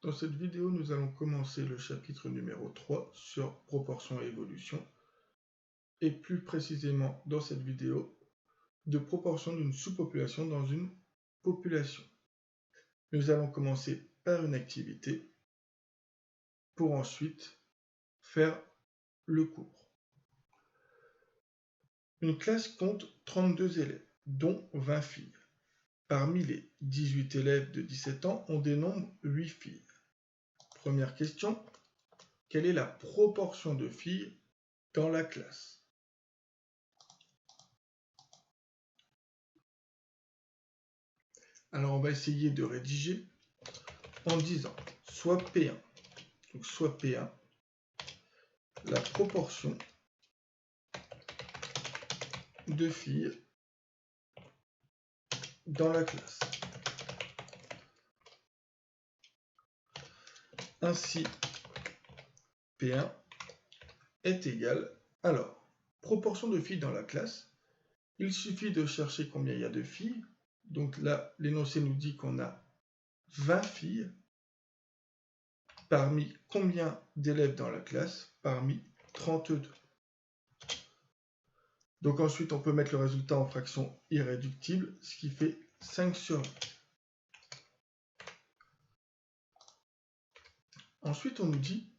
Dans cette vidéo, nous allons commencer le chapitre numéro 3 sur proportion et évolution, et plus précisément dans cette vidéo, de proportion d'une sous-population dans une population. Nous allons commencer par une activité pour ensuite faire le cours. Une classe compte 32 élèves, dont 20 filles. Parmi les 18 élèves de 17 ans, on dénombre 8 filles. Première question, quelle est la proportion de filles dans la classe? Alors on va essayer de rédiger en disant soit P1, donc soit P1, la proportion de filles dans la classe. Ainsi, P1 est égal, alors, proportion de filles dans la classe, il suffit de chercher combien il y a de filles. Donc là, l'énoncé nous dit qu'on a 20 filles. Parmi combien d'élèves dans la classe? Parmi 32. Donc ensuite, on peut mettre le résultat en fraction irréductible, ce qui fait 5 sur 8. Ensuite, on nous dit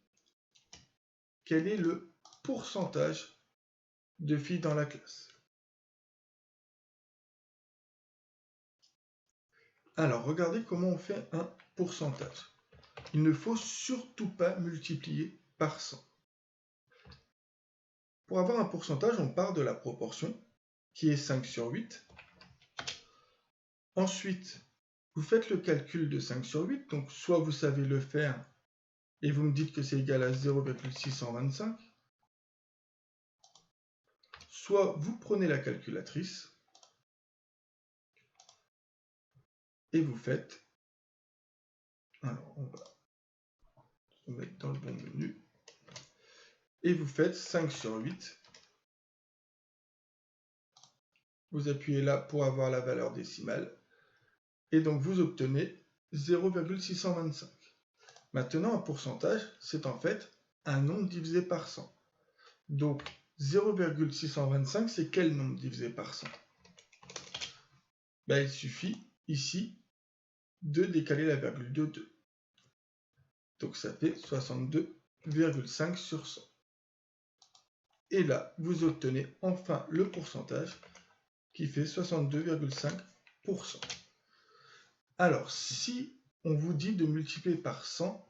quel est le pourcentage de filles dans la classe. Alors, regardez comment on fait un pourcentage. Il ne faut surtout pas multiplier par 100. Pour avoir un pourcentage, on part de la proportion, qui est 5 sur 8. Ensuite, vous faites le calcul de 5 sur 8, donc soit vous savez le faire, et vous me dites que c'est égal à 0,625, soit vous prenez la calculatrice, et vous faites, alors on va se mettre dans le bon menu, et vous faites 5 sur 8. Vous appuyez là pour avoir la valeur décimale, et donc vous obtenez 0,625. Maintenant, un pourcentage, c'est en fait un nombre divisé par 100. Donc 0,625, c'est quel nombre divisé par 100? Il suffit ici de décaler la virgule de 2. Donc ça fait 62,5 sur 100. Et là, vous obtenez enfin le pourcentage qui fait 62,5%. Alors, si on vous dit de multiplier par 100,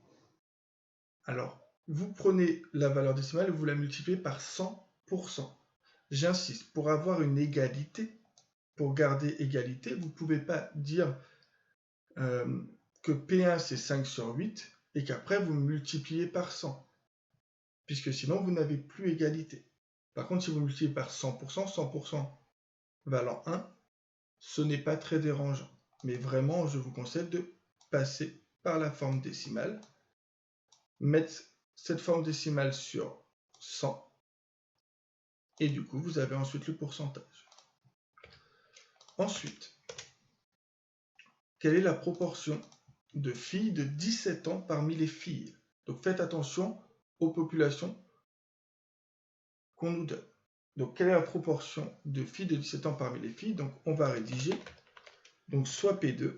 alors vous prenez la valeur décimale et vous la multipliez par 100%. J'insiste, pour avoir une égalité, pour garder égalité, vous ne pouvez pas dire que P1 c'est 5 sur 8 et qu'après vous multipliez par 100, puisque sinon vous n'avez plus égalité. Par contre, si vous multipliez par 100%, 100% valant 1, ce n'est pas très dérangeant. Mais vraiment, je vous conseille de passer par la forme décimale, mettre cette forme décimale sur 100, et du coup, vous avez ensuite le pourcentage. Ensuite, quelle est la proportion de filles de 17 ans parmi les filles? Donc faites attention aux populations qu'on nous donne. Donc quelle est la proportion de filles de 17 ans parmi les filles? Donc on va rédiger, donc soit P2,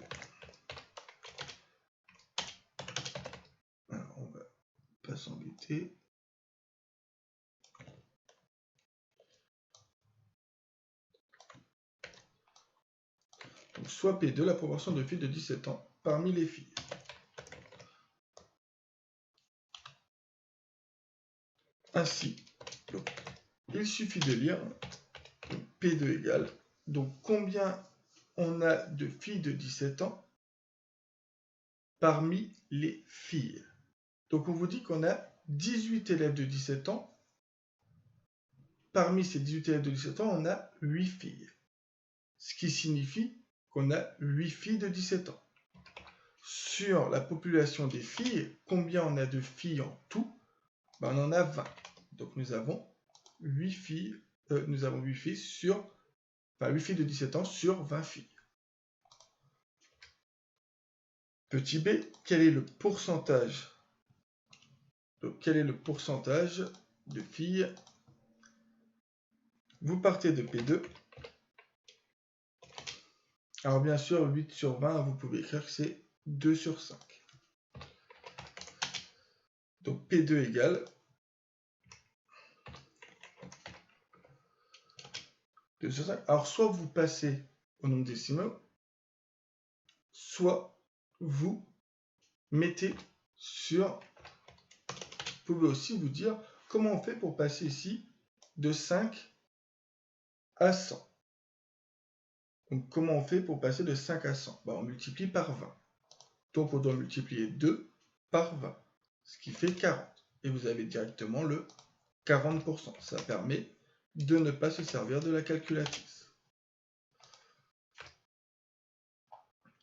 alors on va pas s'embêter, donc soit P2, la proportion de filles de 17 ans parmi les filles. Ainsi, donc, il suffit de lire P2 égale, donc combien on a de filles de 17 ans parmi les filles. Donc on vous dit qu'on a 18 élèves de 17 ans. Parmi ces 18 élèves de 17 ans, on a 8 filles. Ce qui signifie qu'on a 8 filles de 17 ans. Sur la population des filles, combien on a de filles en tout? On en a 20. Donc nous avons 8 filles, sur 8 filles de 17 ans sur 20 filles. Petit b, quel est le pourcentage? Donc, quel est le pourcentage de filles? Vous partez de P2. Alors, bien sûr, 8 sur 20, vous pouvez écrire que c'est 2 sur 5. Donc, P2 égale 2 sur 5. Alors, soit vous passez au nombre décimal, soit vous mettez sur... Vous pouvez aussi vous dire comment on fait pour passer ici de 5 à 100. Donc, comment on fait pour passer de 5 à 100? On multiplie par 20. Donc, on doit multiplier 2 par 20, ce qui fait 40. Et vous avez directement le 40%. Ça permet de ne pas se servir de la calculatrice.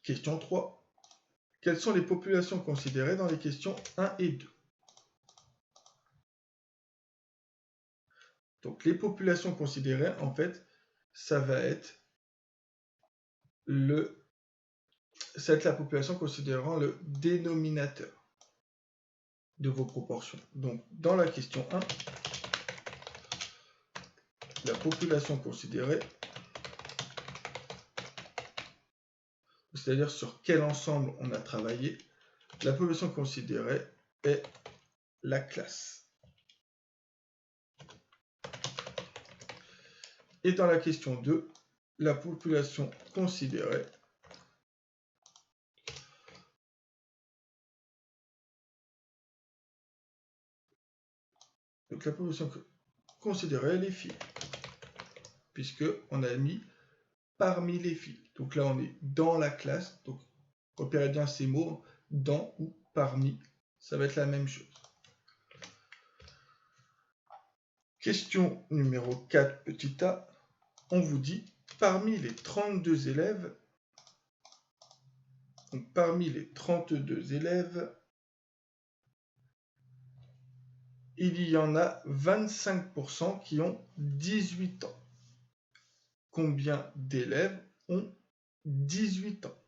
Question 3. Quelles sont les populations considérées dans les questions 1 et 2? Donc, les populations considérées, en fait, ça va être la population considérant le dénominateur de vos proportions. Donc, dans la question 1, la population considérée, c'est-à-dire sur quel ensemble on a travaillé, la population considérée est la classe. Et dans la question 2, la population considérée donc la population considérée les filles, puisqu'on a mis parmi les filles. Donc là, on est dans la classe. Donc, repérez bien ces mots, dans ou parmi, ça va être la même chose. Question numéro 4, petit a, on vous dit, parmi les 32 élèves, donc parmi les 32 élèves, il y en a 25% qui ont 18 ans. Combien d'élèves ont 18 ans?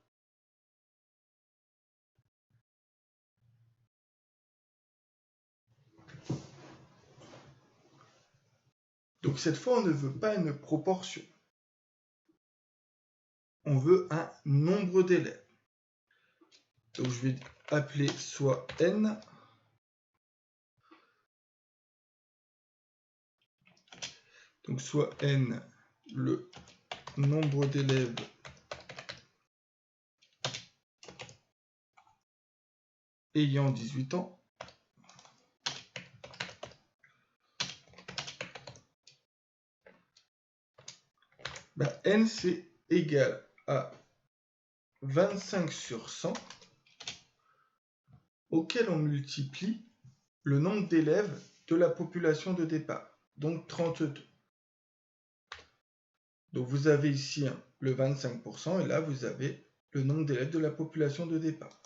Donc cette fois, on ne veut pas une proportion. On veut un nombre d'élèves. Donc je vais appeler soit n. Donc soit n le nombre d'élèves ayant 18 ans. N c'est égal à 25 sur 100 auquel on multiplie le nombre d'élèves de la population de départ, donc 32. Donc vous avez ici le 25% et là vous avez le nombre d'élèves de la population de départ.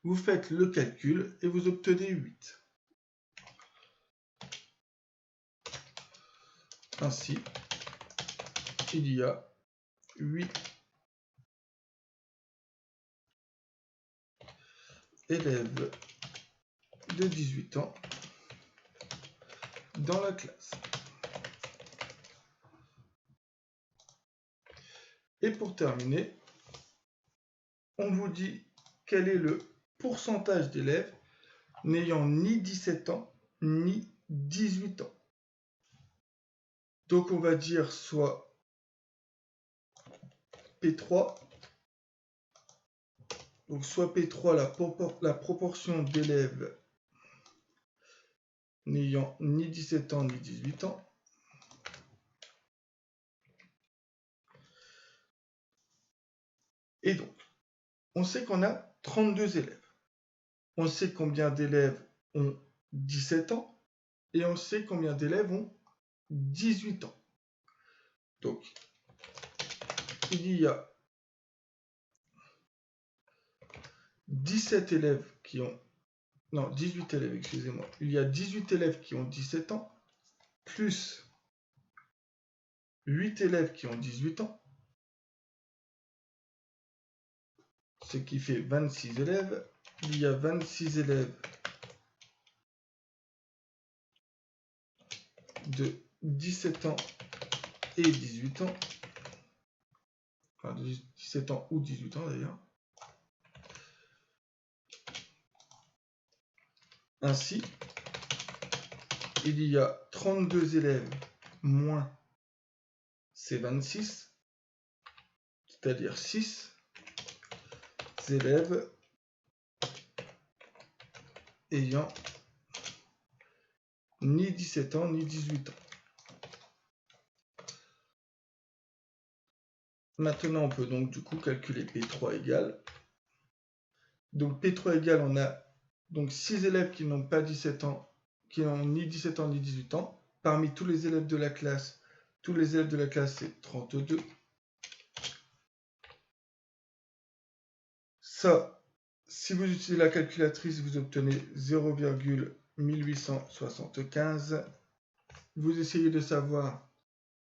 Vous faites le calcul et vous obtenez 8. Ainsi, il y a 8 élèves de 18 ans dans la classe. Et pour terminer, on vous dit quel est le pourcentage d'élèves n'ayant ni 17 ans ni 18 ans. Donc on va dire soit P3, donc soit P3 la proportion d'élèves n'ayant ni 17 ans ni 18 ans, et donc on sait qu'on a 32 élèves. On sait combien d'élèves ont 17 ans et on sait combien d'élèves ont 18 ans. Donc, il y a 17 élèves qui ont... Non, 18 élèves, excusez-moi. Il y a 18 élèves qui ont 17 ans, plus 8 élèves qui ont 18 ans. ce qui fait 26 élèves. Il y a 26 élèves de 17 ans et 18 ans. Enfin, de 17 ans ou 18 ans d'ailleurs. Ainsi, il y a 32 élèves moins ces 26, c'est-à-dire 6 élèves ayant ni 17 ans ni 18 ans. Maintenant, on peut donc du coup calculer P3 égale. Donc P3 égale, on a donc 6 élèves qui n'ont pas 17 ans, qui n'ont ni 17 ans ni 18 ans. Parmi tous les élèves de la classe, c'est 32. Ça, si vous utilisez la calculatrice, vous obtenez 0,1875. Vous essayez de savoir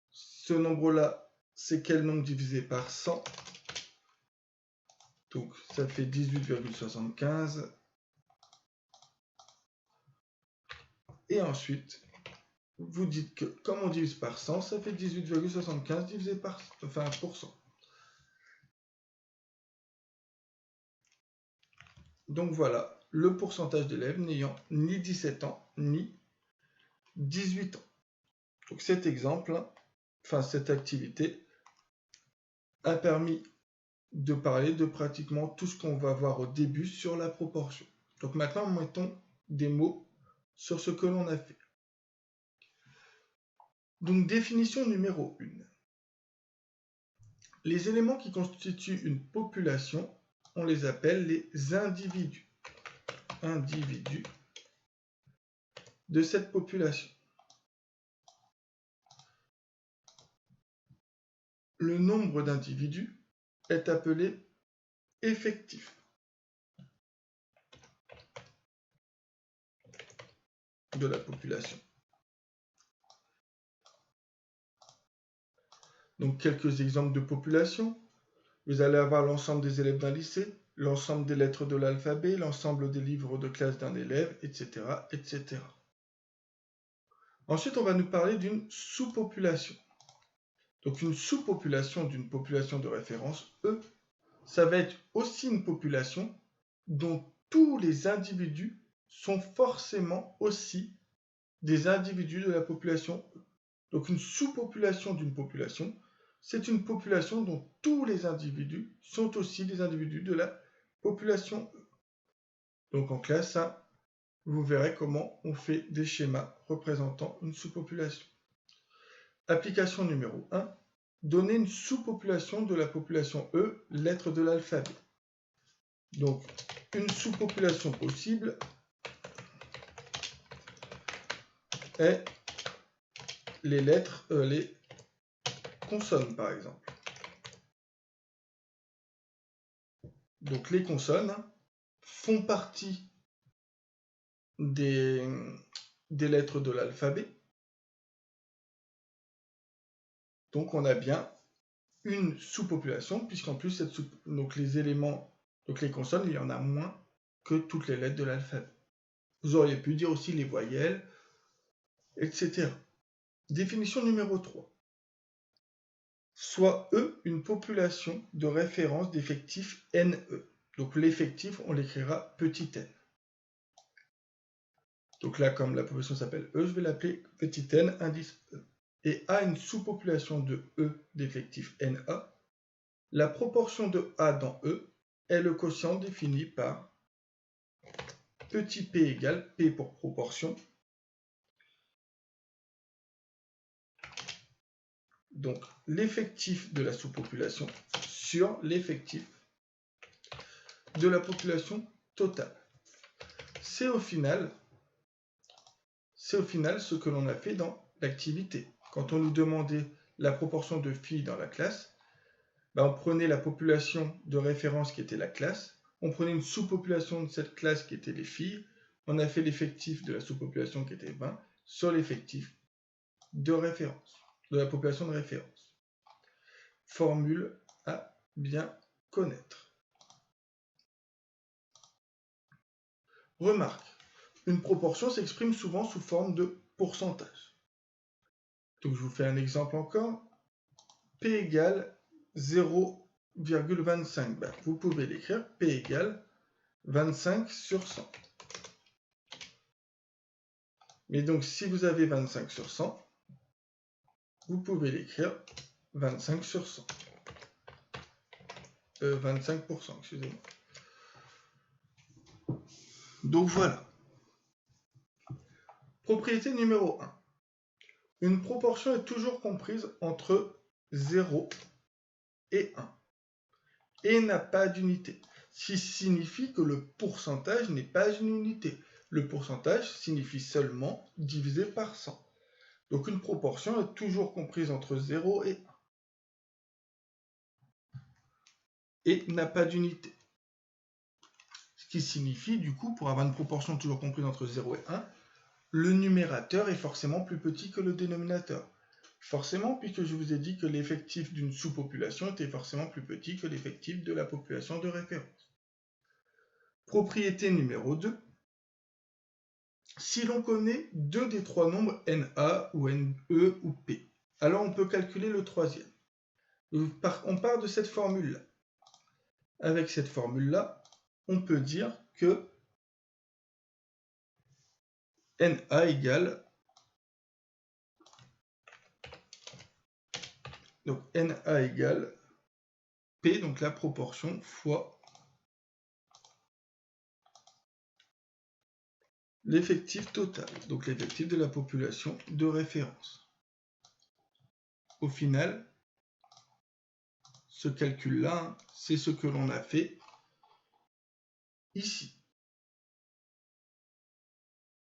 ce nombre-là, c'est quel nombre divisé par 100. Donc, ça fait 18,75. Et ensuite, vous dites que comme on divise par 100, ça fait 18,75 divisé par 100. Donc voilà, le pourcentage d'élèves n'ayant ni 17 ans ni 18 ans. Donc cet exemple, cette activité a permis de parler de pratiquement tout ce qu'on va voir au début sur la proportion. Donc maintenant, mettons des mots sur ce que l'on a fait. Donc définition numéro 1. Les éléments qui constituent une population, on les appelle les individus. Individus de cette population. Le nombre d'individus est appelé effectif de la population. Donc quelques exemples de population. Vous allez avoir l'ensemble des élèves d'un lycée, l'ensemble des lettres de l'alphabet, l'ensemble des livres de classe d'un élève, etc., etc. Ensuite, on va nous parler d'une sous-population. Donc une sous-population d'une population de référence E, ça va être aussi une population dont tous les individus sont forcément aussi des individus de la population E. Donc une sous-population d'une population, c'est une population dont tous les individus sont aussi des individus de la population E. Donc en classe 1, vous verrez comment on fait des schémas représentant une sous-population. Application numéro 1. Donner une sous-population de la population E, lettres de l'alphabet. Donc, une sous-population possible est les lettres, les consonnes par exemple. Donc, les consonnes font partie des lettres de l'alphabet. Donc, on a bien une sous-population, puisqu'en plus, donc les éléments, donc les consonnes, il y en a moins que toutes les lettres de l'alphabet. Vous auriez pu dire aussi les voyelles, etc. Définition numéro 3. Soit E une population de référence d'effectifs NE. Donc l'effectif, on l'écrira petit n. Donc là, comme la population s'appelle E, je vais l'appeler petit n, indice E. Et A une sous-population de E d'effectifs NA. La proportion de A dans E est le quotient défini par petit p égale P pour proportion. Donc l'effectif de la sous-population sur l'effectif de la population totale. C'est au final ce que l'on a fait dans l'activité. Quand on nous demandait la proportion de filles dans la classe, on prenait la population de référence qui était la classe, on prenait une sous-population de cette classe qui était les filles, on a fait l'effectif de la sous-population qui était 20 sur l'effectif de référence, de la population de référence. Formule à bien connaître. Remarque, une proportion s'exprime souvent sous forme de pourcentage. Donc je vous fais un exemple encore. P égale 0,25. Ben, vous pouvez l'écrire P égale 25 sur 100. Mais donc si vous avez 25 sur 100, vous pouvez l'écrire 25 sur 100. 25%, excusez-moi. Donc voilà. Propriété numéro 1. Une proportion est toujours comprise entre 0 et 1 et n'a pas d'unité. Ce qui signifie que le pourcentage n'est pas une unité. Le pourcentage signifie seulement divisé par 100. Donc une proportion est toujours comprise entre 0 et 1 et n'a pas d'unité. Ce qui signifie, du coup, pour avoir une proportion toujours comprise entre 0 et 1, le numérateur est forcément plus petit que le dénominateur. Forcément, puisque je vous ai dit que l'effectif d'une sous-population était forcément plus petit que l'effectif de la population de référence. Propriété numéro 2. Si l'on connaît deux des trois nombres NA ou NE ou P, alors on peut calculer le troisième. On part de cette formule-là. Avec cette formule-là, on peut dire que NA égale, donc NA égale P, donc la proportion, fois l'effectif total, donc l'effectif de la population de référence. Au final, ce calcul-là, c'est ce que l'on a fait ici.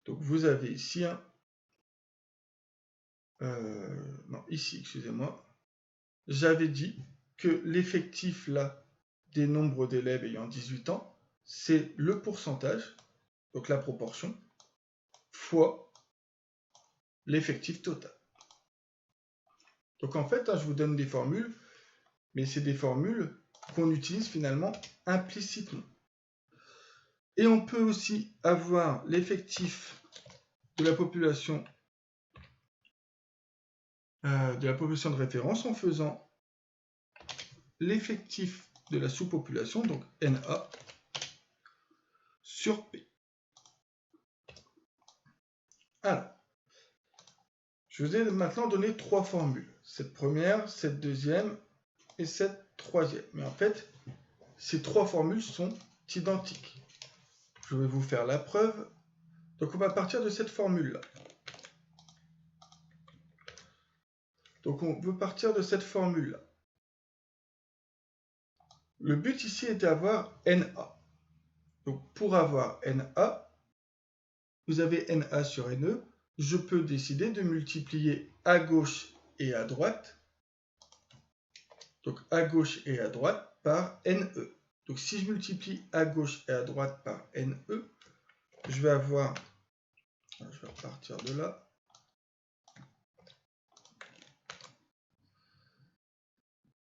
Donc vous avez ici ici, excusez-moi. J'avais dit que l'effectif là des nombres d'élèves ayant 18 ans, c'est le pourcentage, donc la proportion, fois l'effectif total. Donc en fait, je vous donne des formules, mais c'est des formules qu'on utilise finalement implicitement. Et on peut aussi avoir l'effectif de la population de référence en faisant l'effectif de la sous-population, donc NA, sur P. Alors, je vous ai maintenant donné trois formules. Cette première, cette deuxième et cette troisième. Mais en fait, ces trois formules sont identiques. Je vais vous faire la preuve. Donc on va partir de cette formule-là. Donc on veut partir de cette formule-là. Le but ici est d'avoir NA. Donc pour avoir NA, vous avez NA sur NE. Je peux décider de multiplier à gauche et à droite. Donc à gauche et à droite par NE. Donc si je multiplie à gauche et à droite par NE, je vais avoir, je vais repartir de là,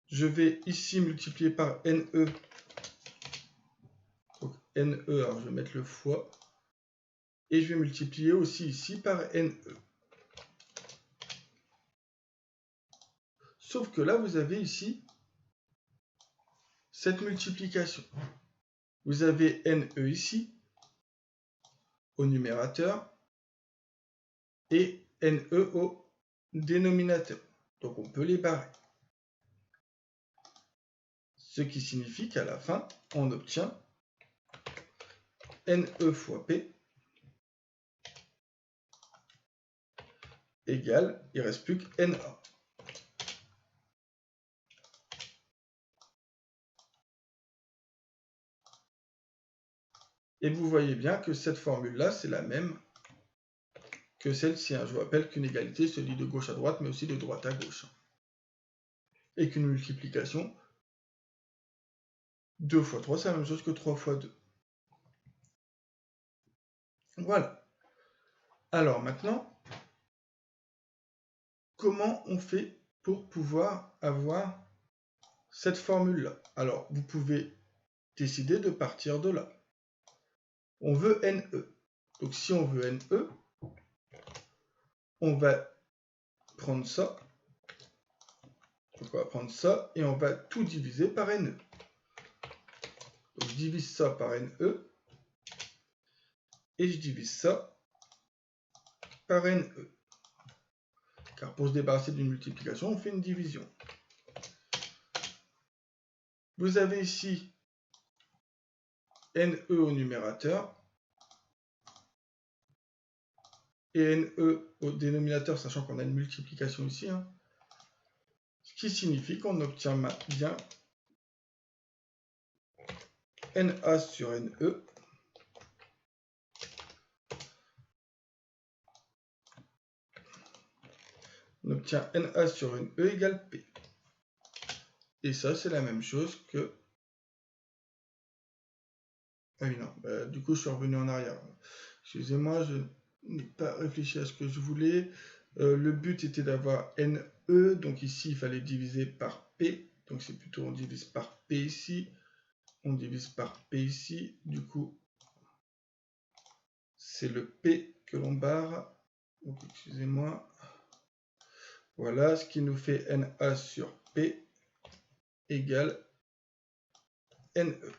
je vais ici multiplier par NE, donc NE, alors je vais mettre le fois, et je vais multiplier aussi ici par NE. Sauf que là, vous avez ici cette multiplication. Vous avez NE ici, au numérateur, et NE au dénominateur. Donc on peut les barrer. Ce qui signifie qu'à la fin, on obtient NE fois P égale, il ne reste plus que NA. Et vous voyez bien que cette formule-là, c'est la même que celle-ci. Je vous rappelle qu'une égalité se lit de gauche à droite, mais aussi de droite à gauche. Et qu'une multiplication, 2 fois 3, c'est la même chose que 3 fois 2. Voilà. Alors maintenant, comment on fait pour pouvoir avoir cette formule-là? Alors, vous pouvez décider de partir de là. On veut NE. Donc si on veut NE, on va prendre ça. Donc on va prendre ça et on va tout diviser par NE. Donc je divise ça par NE. Et je divise ça par NE. Car pour se débarrasser d'une multiplication, on fait une division. Vous avez ici NE au numérateur et NE au dénominateur, sachant qu'on a une multiplication ici. Ce qui signifie qu'on obtient bien NA sur NE. On obtient NA sur NE égale P. Et ça, c'est la même chose que... Ah oui, non, du coup, je suis revenu en arrière. Excusez-moi, je n'ai pas réfléchi à ce que je voulais. Le but était d'avoir NE, donc ici, il fallait diviser par P. Donc c'est plutôt, on divise par P ici. On divise par P ici. Du coup, c'est le P que l'on barre. Donc, excusez-moi. Voilà, ce qui nous fait NA sur P égale NE.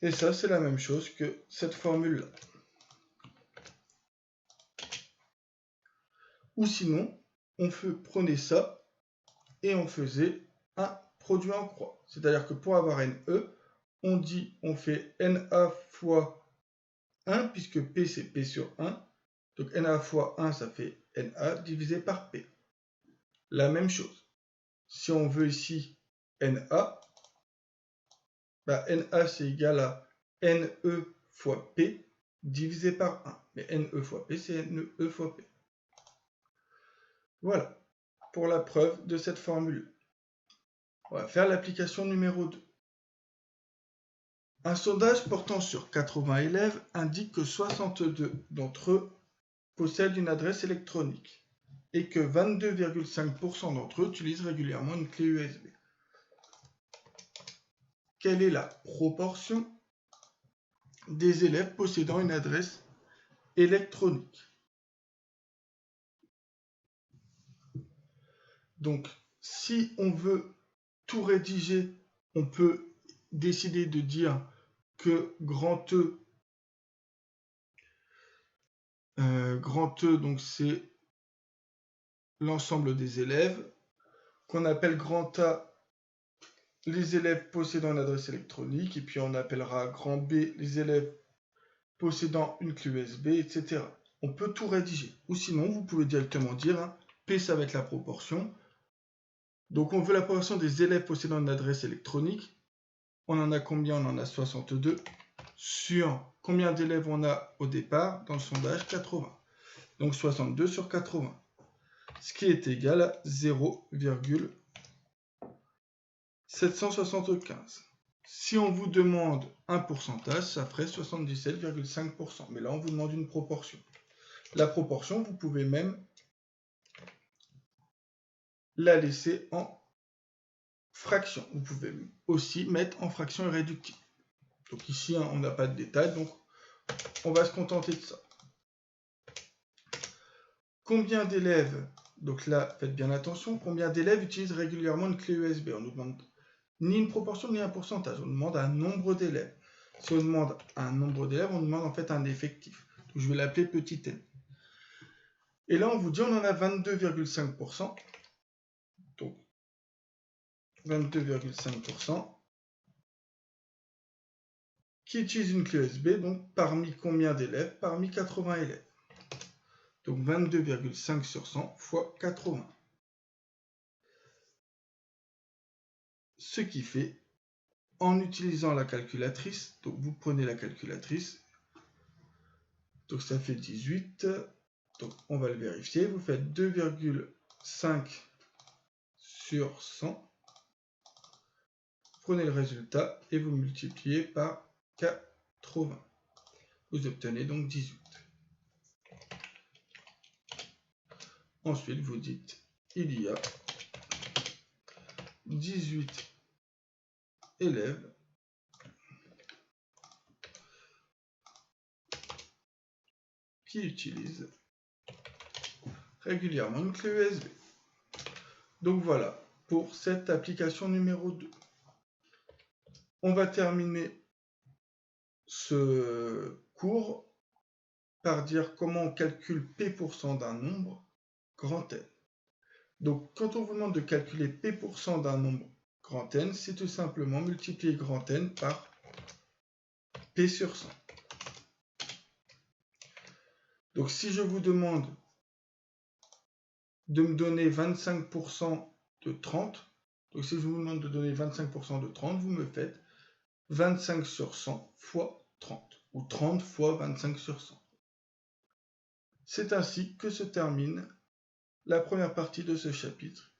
Et ça, c'est la même chose que cette formule-là. Ou sinon, prenait ça et on faisait un produit en croix. C'est-à-dire que pour avoir NE, on fait NA fois 1, puisque P c'est P sur 1. Donc NA fois 1, ça fait NA divisé par P. La même chose. Si on veut ici NA, NA c'est égal à NE fois P divisé par 1. Mais NE fois P, c'est NE fois P. Voilà, pour la preuve de cette formule. On va faire l'application numéro 2. Un sondage portant sur 80 élèves indique que 62 d'entre eux possèdent une adresse électronique et que 22,5% d'entre eux utilisent régulièrement une clé USB. Quelle est la proportion des élèves possédant une adresse électronique? Donc, si on veut tout rédiger, on peut décider de dire que grand E, donc c'est l'ensemble des élèves, qu'on appelle grand A les élèves possédant une adresse électronique, et puis on appellera grand B les élèves possédant une clé USB, etc. On peut tout rédiger. Ou sinon, vous pouvez directement dire, P ça va être la proportion. Donc on veut la proportion des élèves possédant une adresse électronique. On en a combien? On en a 62. Sur combien d'élèves on a au départ dans le sondage? 80. Donc 62 sur 80. Ce qui est égal à 0,775. Si on vous demande un pourcentage, ça ferait 77,5%. Mais là, on vous demande une proportion. La proportion, vous pouvez même la laisser en fraction. Vous pouvez aussi mettre en fraction irréductible. Donc ici, on n'a pas de détails, donc on va se contenter de ça. Combien d'élèves, donc là, faites bien attention, combien d'élèves utilisent régulièrement une clé USB? On nous demande ni une proportion ni un pourcentage, on demande un nombre d'élèves. Si on demande un nombre d'élèves, on demande en fait un effectif. Donc je vais l'appeler petit n. Et là, on vous dit on en a 22,5%. Donc 22,5% qui utilisent une clé USB. Donc parmi combien d'élèves? Parmi 80 élèves. Donc 22,5 sur 100 fois 80. Ce qui fait, en utilisant la calculatrice, donc vous prenez la calculatrice, donc ça fait 18, donc on va le vérifier, vous faites 2,5 sur 100, prenez le résultat et vous multipliez par 80. Vous obtenez donc 18. Ensuite, vous dites, il y a 18 élèves qui utilise régulièrement une clé USB. Donc voilà pour cette application numéro 2. On va terminer ce cours par dire comment on calcule P% d'un nombre grand N. Donc quand on vous demande de calculer P% d'un nombre grand N, c'est tout simplement multiplier grand N par P sur 100. Donc si je vous demande de me donner 25% de 30, donc si je vous demande de donner 25% de 30, vous me faites 25 sur 100 fois 30, ou 30 fois 25 sur 100. C'est ainsi que se termine la première partie de ce chapitre.